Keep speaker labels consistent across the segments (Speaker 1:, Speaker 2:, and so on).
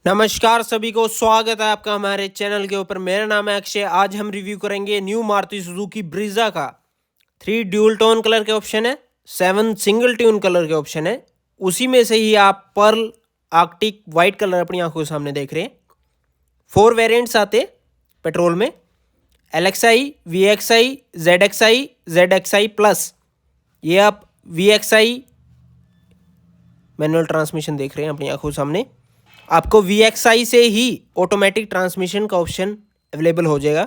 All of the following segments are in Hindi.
Speaker 1: नमस्कार सभी को, स्वागत है आपका हमारे चैनल के ऊपर। मेरा नाम है अक्षय। आज हम रिव्यू करेंगे न्यू मारुति सुजुकी ब्रीजा का। 3 ड्यूल टोन कलर के ऑप्शन है, 7 सिंगल ट्यून कलर के ऑप्शन है। उसी में से ही आप पर्ल आर्कटिक वाइट कलर अपनी आंखों के सामने देख रहे हैं। 4 वेरिएंट्स आते पेट्रोल में, LXI, VXI, ZXI, ZXI plus. ये आप VXI मैनुअल ट्रांसमिशन देख रहे हैं अपनी आंखों के सामने। आपको VXI से ही ऑटोमेटिक ट्रांसमिशन का ऑप्शन अवेलेबल हो जाएगा।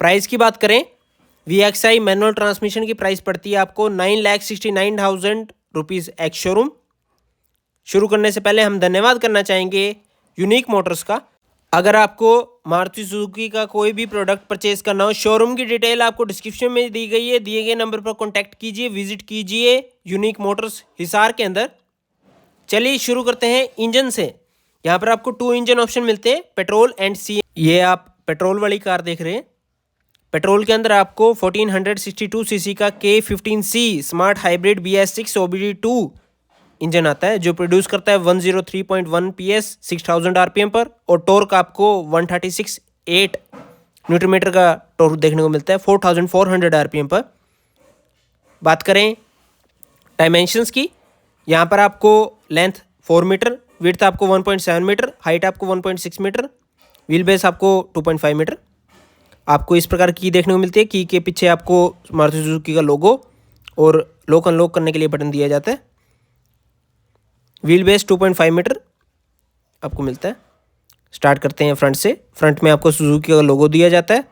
Speaker 1: प्राइस की बात करें, VXI मैनुअल ट्रांसमिशन की प्राइस पड़ती है आपको 9,69,000 रुपीज़ एक्स शोरूम। शुरू करने से पहले हम धन्यवाद करना चाहेंगे यूनिक मोटर्स का। अगर आपको मारुति सुजुकी का कोई भी प्रोडक्ट परचेज करना हो, शोरूम की डिटेल आपको डिस्क्रिप्शन में दी गई है। दिए गए नंबर पर कॉन्टैक्ट कीजिए, विजिट कीजिए यूनिक मोटर्स हिसार के अंदर। चलिए शुरू करते हैं इंजन से। यहाँ पर आपको 2 इंजन ऑप्शन मिलते हैं, पेट्रोल एंड सी। ये आप पेट्रोल वाली कार देख रहे हैं। पेट्रोल के अंदर आपको 1462 सीसी का K15C smart hybrid BS6 OBD2 engine आता है, जो प्रोड्यूस करता है 103.1 PS 6000 RPM पर। और टॉर्क आपको 136.8 न्यूटन मीटर का टॉर्क देखने को मिलता है 4400 RPM पर। बात करें डायमेंशंस की, यहाँ पर आपको लेंथ 4 मीटर, विड्थ आपको 1.7 मीटर, हाइट आपको 1.6 मीटर, व्हील बेस आपको 2.5 मीटर। आपको इस प्रकार की देखने को मिलती है। की के पीछे आपको मारुति सुजुकी का लोगो और लॉक अनलॉक करने के लिए बटन दिया जाता है। व्हील बेस 2.5 मीटर आपको मिलता है। स्टार्ट करते हैं फ्रंट से। फ्रंट में आपको सुजुकी का लोगो दिया जाता है,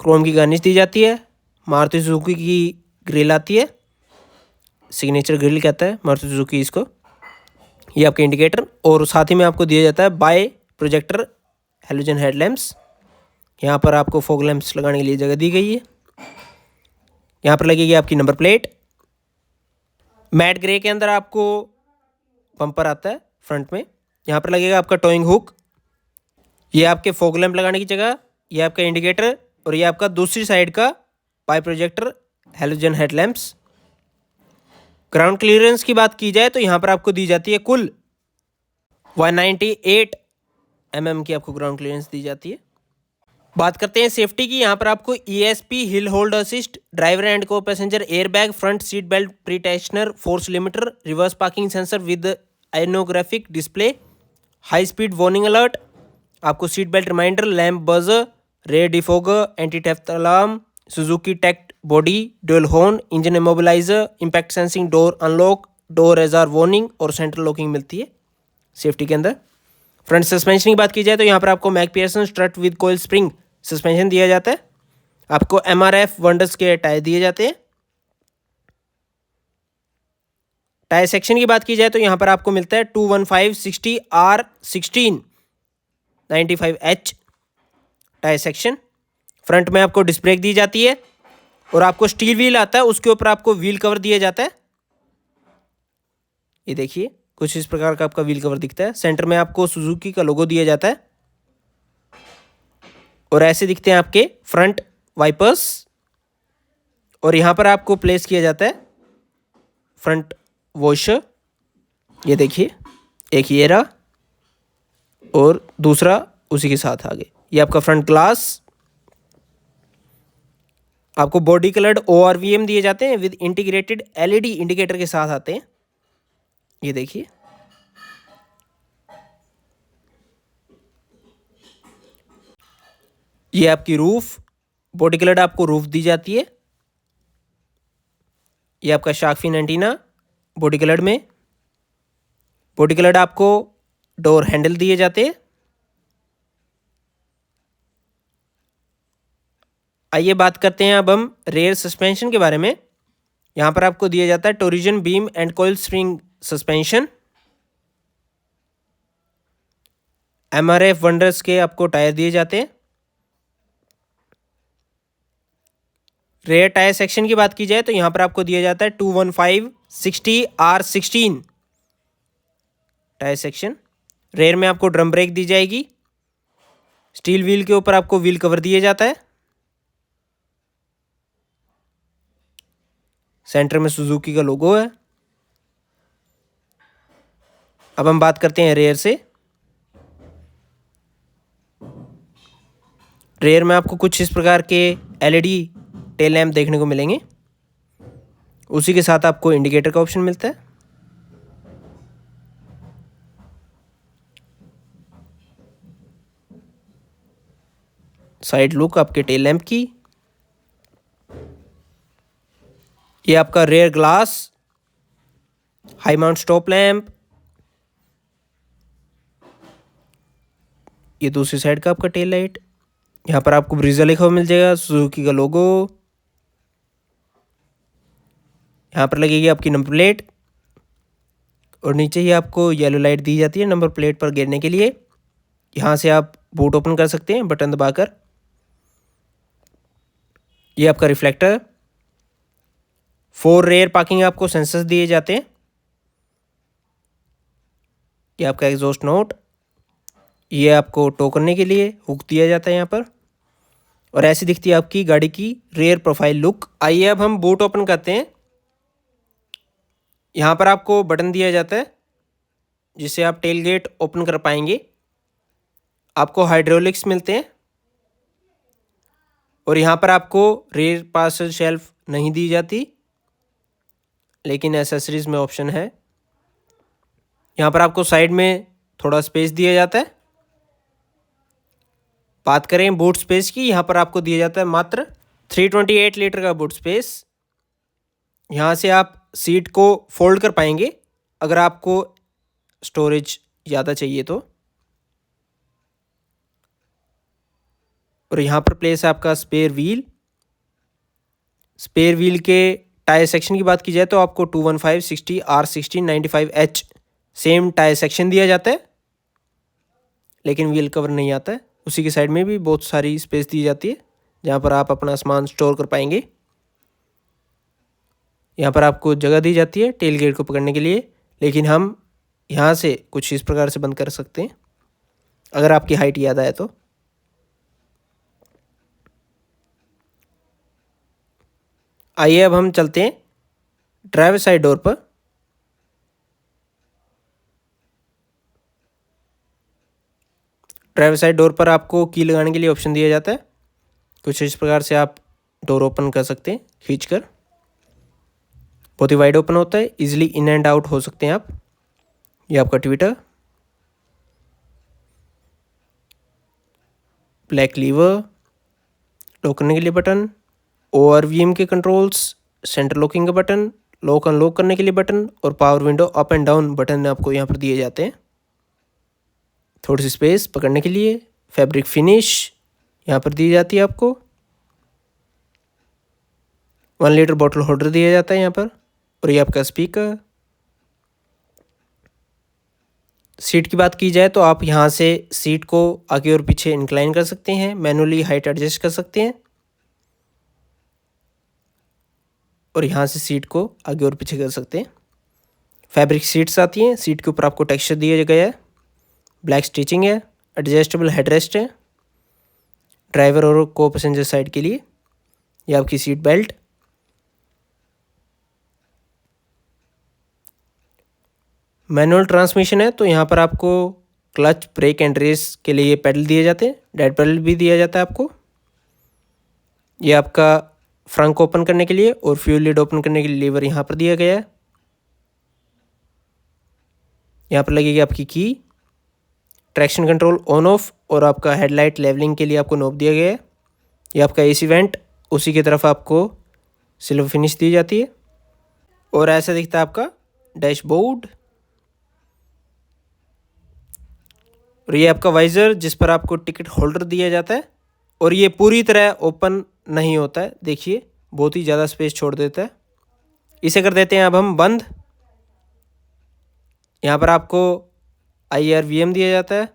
Speaker 1: क्रोम की गार्निश दी जाती है, मारुति सुजुकी की ग्रिल आती है, सिग्नेचर ग्रिल कहता है मारुति सुजुकी इसको। ये आपके इंडिकेटर, और साथ ही में आपको दिया जाता है बाय प्रोजेक्टर हेलोजन हेडलैम्प्स। यहाँ पर आपको फॉग लैंप्स लगाने के लिए जगह दी गई है। यहाँ पर लगेगी आपकी नंबर प्लेट। मैट ग्रे के अंदर आपको बम्पर आता है फ्रंट में। यहाँ पर लगेगा आपका टोइंग हुक। ये आपके फॉग लैंप लगाने की जगह, ये आपका इंडिकेटर, और ये आपका दूसरी साइड का bi projector halogen headlamps. Ground clearance की बात की जाए तो यहाँ पर आपको दी जाती है कुल 198 mm की आपको ग्राउंड क्लियरेंस दी जाती है। बात करते हैं सेफ्टी की। यहाँ पर आपको ESP hill hold assist, driver and co passenger airbag, front seat belt pretensioner, force limiter, reverse parking sensor with infographic display, high speed warning alert, आपको seat belt reminder, lamp buzzer, rear defogger, anti theft alarm, Suzuki TECT body, dual horn, engine immobiliser, impact sensing door unlock, door ajar warning और सेंट्रल लॉकिंग मिलती है सेफ्टी के अंदर। फ्रंट सस्पेंशन की बात की जाए तो यहाँ पर आपको McPherson strut with coil spring suspension दिया जाता है। आपको MRF वंडर्स के टायर दिए जाते हैं। टायर सेक्शन की बात की जाए तो यहाँ पर आपको मिलता है 215/60 R16 95H tyre section. Front में आपको डिस्क ब्रेक दी जाती है, और आपको स्टील व्हील आता है, उसके ऊपर आपको व्हील कवर दिया जाता है। ये देखिए कुछ इस प्रकार का आपका व्हील कवर दिखता है। सेंटर में आपको सुजुकी का लोगो दिया जाता है, और ऐसे दिखते हैं आपके फ्रंट वाइपर्स। और यहाँ पर आपको प्लेस किया जाता है फ्रंट वॉशर। ये देखिए, एक ये रहा और दूसरा उसी के साथ आगे। ये आपका फ्रंट ग्लास। आपको बॉडी कलर्ड ORVM दिए जाते हैं विद इंटीग्रेटेड LED इंडिकेटर के साथ आते हैं। ये देखिए, ये आपकी रूफ, बॉडी कलर्ड आपको रूफ दी जाती है। ये आपका shark fin antenna body coloured में। बॉडी कलर्ड आपको डोर हैंडल दिए जाते हैं। आइए बात करते हैं अब हम रेयर सस्पेंशन के बारे में। यहाँ पर आपको दिया जाता है torsion beam and coil spring suspension. MRF wonders के आपको टायर दिए जाते हैं। रेयर टायर सेक्शन की बात की जाए तो यहाँ पर आपको दिया जाता है 215/60 R16 टायर सेक्शन। रेयर में आपको ड्रम ब्रेक दी जाएगी। स्टील व्हील के ऊपर आपको व्हील कवर दिया जाता है। सेंटर में सुजुकी का लोगो है। अब हम बात करते हैं रेयर से। रेयर में आपको कुछ इस प्रकार के एलईडी टेल लैंप देखने को मिलेंगे। उसी के साथ आपको इंडिकेटर का ऑप्शन मिलता है। साइड लुक आपके टेल लैंप की। ये आपका rear glass, high mount stop lamp. ये दूसरी साइड का आपका टेल लाइट। यहाँ पर आपको ब्रीजा लिखा हुआ मिल जाएगा, सुजुकी का लोगो। यहाँ पर लगेगी आपकी नंबर प्लेट और नीचे ही आपको येलो लाइट दी जाती है नंबर प्लेट पर गिरने के लिए। यहाँ से आप बूट ओपन कर सकते हैं बटन दबाकर। ये आपका रिफ्लेक्टर। 4 रेयर पार्किंग आपको सेंसर्स दिए जाते हैं। ये आपका एग्जॉस्ट नोट। ये आपको टो करने के लिए हुक दिया जाता है यहाँ पर। और ऐसी दिखती है आपकी गाड़ी की रेयर प्रोफाइल लुक। आइए अब हम बूट ओपन करते हैं। यहाँ पर आपको बटन दिया जाता है जिससे आप टेल गेट ओपन कर पाएंगे। आपको हाइड्रोलिक्स मिलते हैं और यहाँ पर आपको रेयर पार्सल शेल्फ नहीं दी जाती, लेकिन एसेसरीज में ऑप्शन है। यहाँ पर आपको साइड में थोड़ा स्पेस दिया जाता है। बात करें बूट स्पेस की, यहाँ पर आपको दिया जाता है मात्र 328 लीटर का बूट स्पेस। यहाँ से आप सीट को फोल्ड कर पाएंगे अगर आपको स्टोरेज ज़्यादा चाहिए तो। और यहाँ पर प्लेस है आपका स्पेयर व्हील। स्पेयर व्हील के टायर सेक्शन की बात की जाए तो आपको 215, 60, R16, 95H same tyre section दिया जाता है, लेकिन व्हील कवर नहीं आता है। उसी के साइड में भी बहुत सारी स्पेस दी जाती है जहाँ पर आप अपना सामान स्टोर कर पाएंगे। यहाँ पर आपको जगह दी जाती है टेल गेट को पकड़ने के लिए, लेकिन हम यहाँ से कुछ इस प्रकार से बंद कर सकते हैं अगर आपकी हाइट ज़्यादा है तो। आइए अब हम चलते हैं ड्राइवर साइड डोर पर। ड्राइवर साइड डोर पर आपको की लगाने के लिए ऑप्शन दिया जाता है। कुछ इस प्रकार से आप डोर ओपन कर सकते हैं खींचकर। बहुत ही वाइड ओपन होता है, इजीली इन एंड आउट हो सकते हैं आप। ये आपका ट्विटर, ब्लैक लीवर, लॉक करने के लिए बटन, ORVM के कंट्रोल्स, सेंटर लॉकिंग का बटन, लॉक अनलॉक करने के लिए बटन और power window up and down button आपको यहाँ पर दिए जाते हैं। थोड़ी सी स्पेस पकड़ने के लिए। फैब्रिक फिनिश यहाँ पर दी जाती है आपको। 1 लीटर बॉटल होल्डर दिया जाता है यहाँ पर। और ये आपका स्पीकर। सीट की बात की जाए तो आप यहाँ से सीट को आगे और पीछे इंक्लाइन कर सकते हैं, मैनुअली हाइट एडजस्ट कर सकते हैं और यहाँ से सीट को आगे और पीछे कर सकते हैं। फैब्रिक सीट्स आती हैं। सीट के ऊपर आपको टेक्सचर दिया गया है। ब्लैक स्टिचिंग है। एडजस्टेबल हेडरेस्ट है ड्राइवर और को पैसेंजर साइड के लिए। ये आपकी सीट बेल्ट। मैनुअल ट्रांसमिशन है तो यहाँ पर आपको क्लच, ब्रेक एंड रेस के लिए ये पैडल दिए जाते हैं। डेड पैडल भी दिया जाता है आपको। ये आपका फ्रंक ओपन करने के लिए और फ्यूल लिड ओपन करने के लिए लीवर यहाँ पर दिया गया है। यहाँ पर लगेगी आपकी की। ट्रैक्शन कंट्रोल ऑन ऑफ और आपका हेडलाइट लेवलिंग के लिए आपको नॉब दिया गया है। ये आपका AC वेंट, उसी की तरफ आपको सिल्वर फिनिश दी जाती है। और ऐसा दिखता है आपका डैशबोर्ड। और ये आपका वाइज़र जिस पर आपको टिकट होल्डर दिया जाता है और ये पूरी तरह ओपन नहीं होता है। देखिए बहुत ही ज़्यादा स्पेस छोड़ देता है। इसे कर देते हैं अब हम बंद। यहाँ पर आपको IRVM दिया जाता है।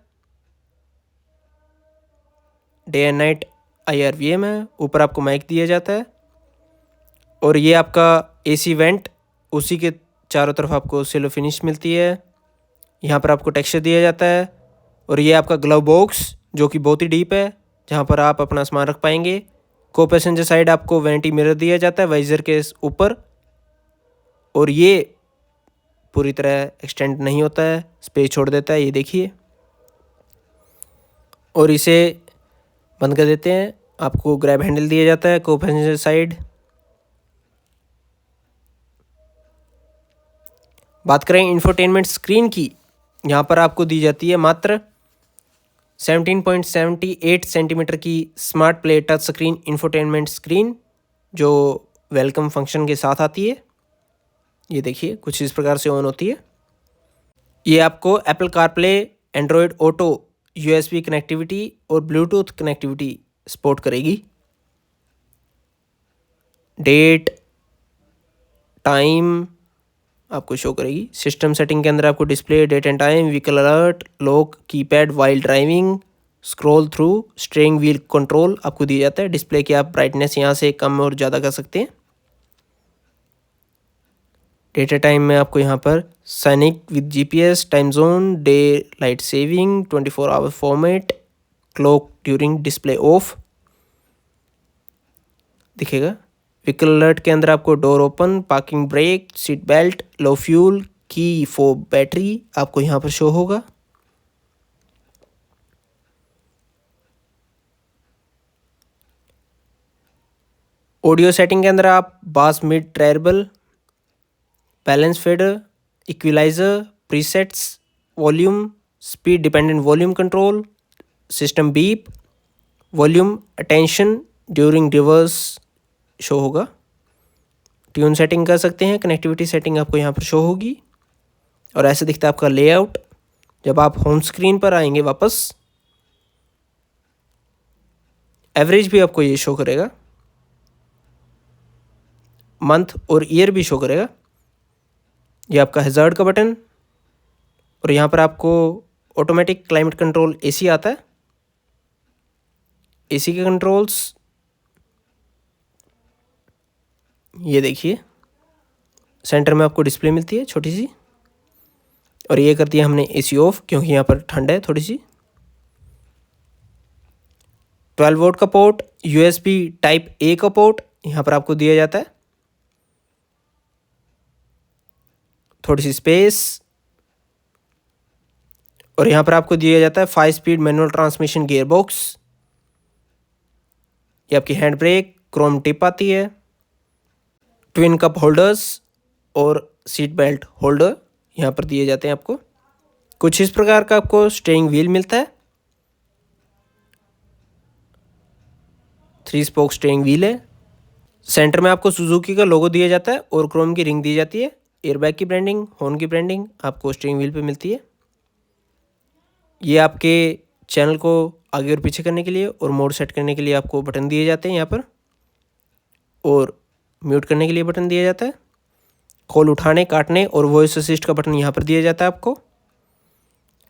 Speaker 1: डे एंड नाइट IRVM है। ऊपर आपको माइक दिया जाता है और ये आपका AC वेंट, उसी के चारों तरफ आपको सिल्वर फिनिश मिलती है। यहाँ पर आपको टेक्सचर दिया जाता है और ये आपका ग्लव बॉक्स जो कि बहुत ही डीप है, जहाँ पर आप अपना सामान रख पाएंगे। को पैसेंजर साइड आपको वेंटी मिरर दिया जाता है वाइजर के ऊपर। और ये पूरी तरह एक्सटेंड नहीं होता है, स्पेस छोड़ देता है, ये देखिए। और इसे बंद कर देते हैं। आपको ग्रैब हैंडल दिया जाता है को पैसेंजर साइड। बात करें इंफोटेनमेंट स्क्रीन की, यहाँ पर आपको दी जाती है मात्र 17.78 सेंटीमीटर की smart play touch screen infotainment screen, जो वेलकम फंक्शन के साथ आती है। ये देखिए कुछ इस प्रकार से ऑन होती है। ये आपको Apple CarPlay, Android Auto, USB connectivity और ब्लूटूथ कनेक्टिविटी सपोर्ट करेगी। डेट, टाइम आपको शो करेगी। सिस्टम सेटिंग के अंदर आपको display, date and time, vehicle alert, lock, keypad while driving, scroll through, steering wheel control आपको दिया जाता है। डिस्प्ले की आप ब्राइटनेस यहाँ से कम और ज़्यादा कर सकते हैं। डेटा टाइम में आपको यहाँ पर syncing with GPS, time zone, daylight saving, 24 hour format, clock during display off दिखेगा। व्हीकल अलर्ट के अंदर आपको door open, parking brake, seat belt, low fuel, key fob battery आपको यहाँ पर शो होगा। ऑडियो सेटिंग के अंदर आप bass, mid, treble, balance fader, equaliser, presets, volume, speed dependent volume control, system beep, volume attention during reverse show होगा। ट्यून सेटिंग कर सकते हैं। कनेक्टिविटी सेटिंग आपको यहाँ पर शो होगी। और ऐसे दिखता है आपका लेआउट जब आप होम स्क्रीन पर आएंगे वापस। एवरेज भी आपको ये शो करेगा, मंथ और ईयर भी शो करेगा। ये आपका हैज़ार्ड का बटन, और यहाँ पर आपको ऑटोमेटिक क्लाइमेट कंट्रोल एसी आता है। एसी के कंट्रोल्स ये देखिए, सेंटर में आपको डिस्प्ले मिलती है छोटी सी, और ये कर दिया हमने एसी ऑफ क्योंकि यहाँ पर ठंड है थोड़ी सी। 12 वोल्ट का पोर्ट, यूएसबी टाइप ए का पोर्ट यहाँ पर आपको दिया जाता है। थोड़ी सी स्पेस, और यहाँ पर आपको दिया जाता है 5 speed manual transmission gear box. ये आपकी हैंड ब्रेक, क्रोम टिप आती है, ट्विन कप होल्डर्स और सीट बेल्ट होल्डर यहाँ पर दिए जाते हैं आपको। कुछ इस प्रकार का आपको स्टीयरिंग व्हील मिलता है। 3 स्पोक स्टीयरिंग व्हील है। सेंटर में आपको सुजुकी का लोगो दिया जाता है और क्रोम की रिंग दी जाती है। एयरबैग की ब्रांडिंग, हॉर्न की ब्रांडिंग आपको स्टीयरिंग व्हील पे मिलती है। ये आपके चैनल को आगे और पीछे करने के लिए और मोड सेट करने के लिए आपको बटन दिए जाते हैं यहाँ पर, और म्यूट करने के लिए बटन दिया जाता है। कॉल उठाने, काटने और वॉइस असिस्ट का बटन यहाँ पर दिया जाता है आपको।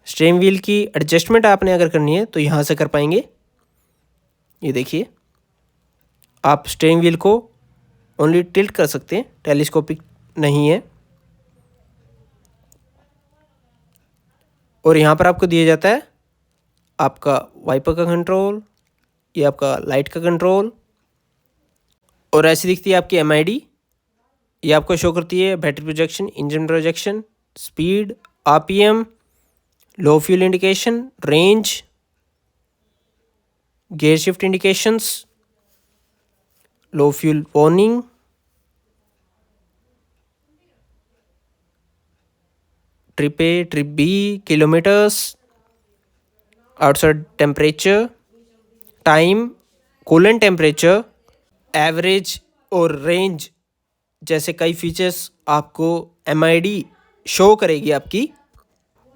Speaker 1: स्टीयरिंग व्हील की एडजस्टमेंट आपने अगर करनी है तो यहाँ से कर पाएंगे। ये देखिए, आप स्टीयरिंग व्हील को ओनली टिल्ट कर सकते हैं, टेलीस्कोपिक नहीं है। और यहाँ पर आपको दिया जाता है आपका वाइपर का कंट्रोल, ये आपका लाइट का कंट्रोल, और ऐसी दिखती है आपकी एमआईडी। ये आपको शो करती है battery projection, engine projection, speed, RPM, low fuel indication, range, gear shift indications, low fuel warning, trip A, trip B, kilometres, outside temperature, time, coolant temperature, average और रेंज जैसे कई फीचर्स आपको एमआईडी शो करेगी आपकी।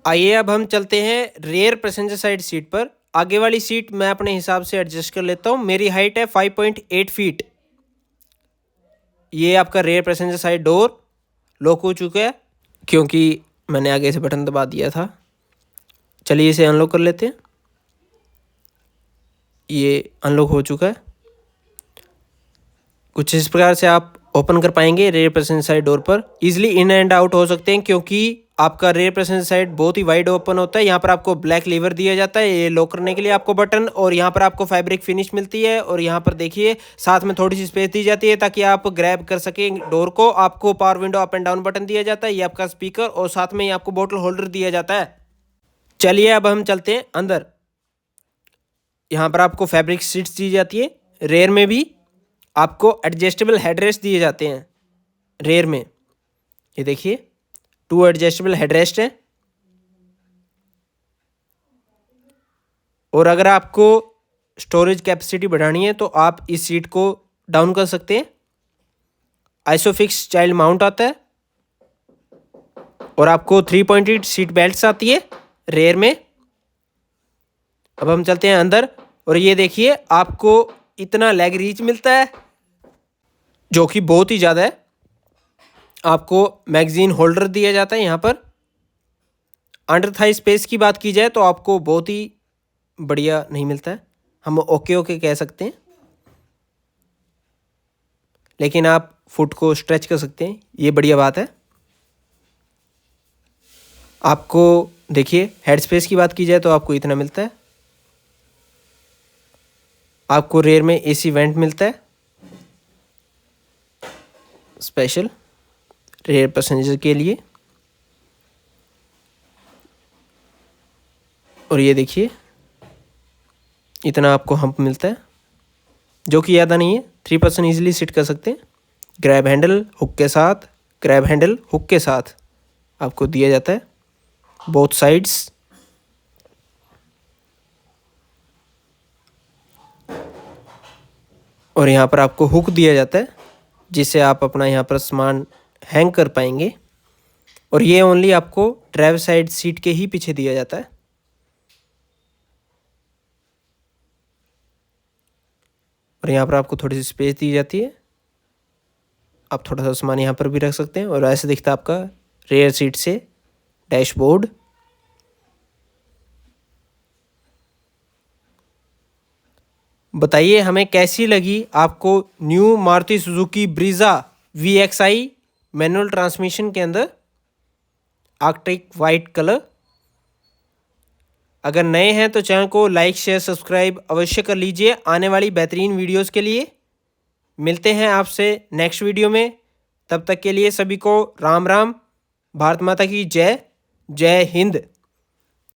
Speaker 1: आइए अब हम चलते हैं रेयर पैसेंजर साइड सीट पर। आगे वाली सीट मैं अपने हिसाब से एडजस्ट कर लेता हूँ। मेरी हाइट है 5.8 फीट। ये आपका rear passenger side door lock हो चुका है क्योंकि मैंने आगे से बटन दबा दिया था। चलिए इसे अनलॉक कर लेते हैं। ये अनलॉक हो चुका है। कुछ इस प्रकार से आप ओपन कर पाएंगे रेयर पैसेंजर साइड डोर पर। इजीली इन एंड आउट हो सकते हैं क्योंकि आपका रेयर पैसेंजर साइड बहुत ही वाइड ओपन होता है। यहाँ पर आपको ब्लैक लीवर दिया जाता है ये लॉक करने के लिए आपको बटन, और यहाँ पर आपको फैब्रिक फिनिश मिलती है। और यहाँ पर देखिए साथ में थोड़ी सी स्पेस दी जाती है ताकि आप ग्रैब कर सकें डोर को। आपको power window up and down button दिया जाता है, ये आपका स्पीकर, और साथ में ये आपको बोतल होल्डर दिया जाता है। चलिए अब हम चलते हैं अंदर। यहाँ पर आपको फैब्रिक सीट्स दी जाती है। रेयर में भी आपको एडजस्टेबल हेडरेस्ट दिए जाते हैं। रेयर में ये देखिए 2 एडजस्टेबल हेडरेस्ट है। और अगर आपको स्टोरेज कैपेसिटी बढ़ानी है तो आप इस सीट को डाउन कर सकते हैं। आइसोफिक्स चाइल्ड माउंट आता है और आपको 3.8 सीट बेल्ट्स आती है रेयर में। अब हम चलते हैं अंदर और ये देखिए आपको इतना लेग रीच मिलता है जो कि बहुत ही ज़्यादा है। आपको मैगजीन होल्डर दिया जाता है यहाँ पर। अंडर थाई स्पेस की बात की जाए तो आपको बहुत ही बढ़िया नहीं मिलता है, हम ओके ओके कह सकते हैं, लेकिन आप फुट को स्ट्रेच कर सकते हैं, ये बढ़िया बात है। आपको देखिए हेड स्पेस की बात की जाए तो आपको इतना मिलता है। आपको रेयर में एसी वेंट मिलता है स्पेशल रेयर पैसेंजर के लिए। और ये देखिए इतना आपको हम्प मिलता है जो कि ज़्यादा नहीं है। 3 पर्सन ईजिली सिट कर सकते हैं। ग्रैब हैंडल हुक के साथ, ग्रैब हैंडल हुक के साथ आपको दिया जाता है बोथ साइड्स। और यहाँ पर आपको हुक दिया जाता है जिससे आप अपना यहाँ पर सामान हैंग कर पाएंगे। और ये ओनली आपको ड्राइवर साइड सीट के ही पीछे दिया जाता है। और यहाँ पर आपको थोड़ी सी स्पेस दी जाती है, आप थोड़ा सा सामान यहाँ पर भी रख सकते हैं। और ऐसे दिखता है आपका रेयर सीट से डैशबोर्ड। बताइए हमें कैसी लगी आपको new Maruti Suzuki Brezza VXI manual transmission के अंदर आर्कटिक वाइट कलर। अगर नए हैं तो चैनल को लाइक शेयर सब्सक्राइब अवश्य कर लीजिए आने वाली बेहतरीन वीडियोस के लिए। मिलते हैं आपसे नेक्स्ट वीडियो में, तब तक के लिए सभी को राम राम। भारत माता की जय। जय हिंद।